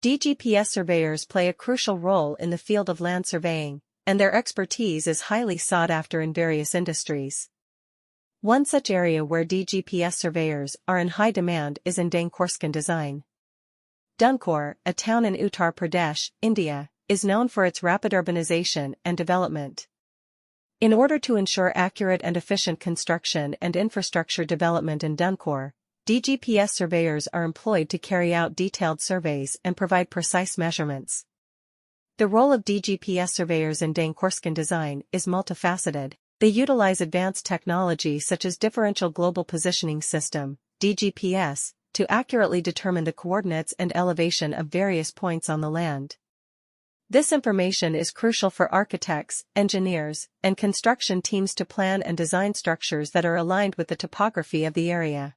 DGPS surveyors play a crucial role in the field of land surveying, and their expertise is highly sought after in various industries. One such area where DGPS surveyors are in high demand is in Dankaurscon design. Dankaur, a town in Uttar Pradesh, India, is known for its rapid urbanization and development. In order to ensure accurate and efficient construction and infrastructure development in Dankaur, DGPS surveyors are employed to carry out detailed surveys and provide precise measurements. The role of DGPS surveyors in Dankaurscon design is multifaceted. They utilize advanced technology such as Differential Global Positioning System, DGPS, to accurately determine the coordinates and elevation of various points on the land. This information is crucial for architects, engineers, and construction teams to plan and design structures that are aligned with the topography of the area.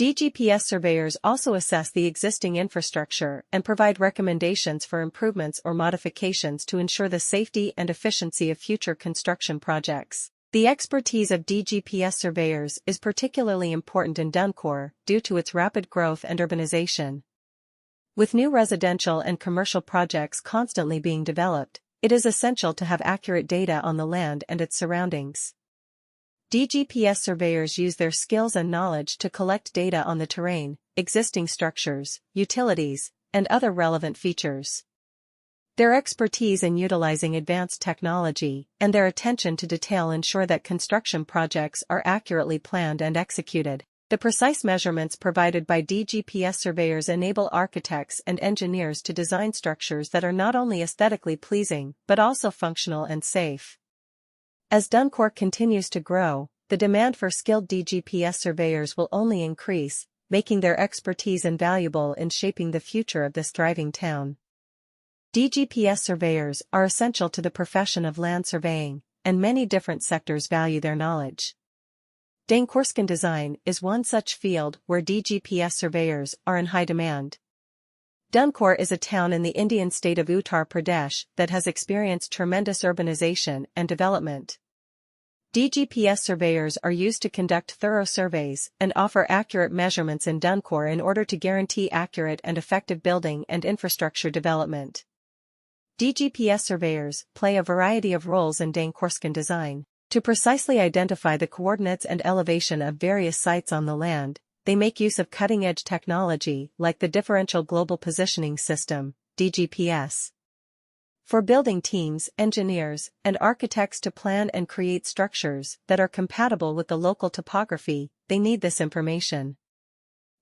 DGPS surveyors also assess the existing infrastructure and provide recommendations for improvements or modifications to ensure the safety and efficiency of future construction projects. The expertise of DGPS surveyors is particularly important in Dankaur due to its rapid growth and urbanization. With new residential and commercial projects constantly being developed, it is essential to have accurate data on the land and its surroundings. DGPS surveyors use their skills and knowledge to collect data on the terrain, existing structures, utilities, and other relevant features. Their expertise in utilizing advanced technology and their attention to detail ensure that construction projects are accurately planned and executed. The precise measurements provided by DGPS surveyors enable architects and engineers to design structures that are not only aesthetically pleasing but also functional and safe. As Dankaur continues to grow, the demand for skilled DGPS surveyors will only increase, making their expertise invaluable in shaping the future of this thriving town. DGPS surveyors are essential to the profession of land surveying, and many different sectors value their knowledge. Dankaurscon design is one such field where DGPS surveyors are in high demand. Dankaur is a town in the Indian state of Uttar Pradesh that has experienced tremendous urbanization and development. DGPS surveyors are used to conduct thorough surveys and offer accurate measurements in Dankaur in order to guarantee accurate and effective building and infrastructure development. DGPS surveyors play a variety of roles in Dankaurscon design. To precisely identify the coordinates and elevation of various sites on the land, they make use of cutting-edge technology like the Differential Global Positioning System, DGPS. For building teams, engineers, and architects to plan and create structures that are compatible with the local topography, they need this information.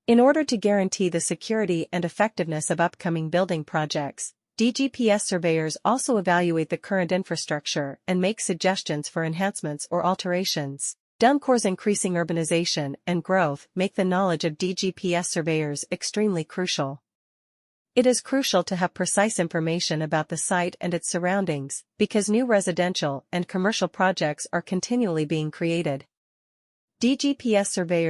In order to guarantee the security and effectiveness of upcoming building projects, DGPS surveyors also evaluate the current infrastructure and make suggestions for enhancements or alterations. Dankaur's increasing urbanization and growth make the knowledge of DGPS surveyors extremely crucial. It is crucial to have precise information about the site and its surroundings, because new residential and commercial projects are continually being created. DGPS surveyors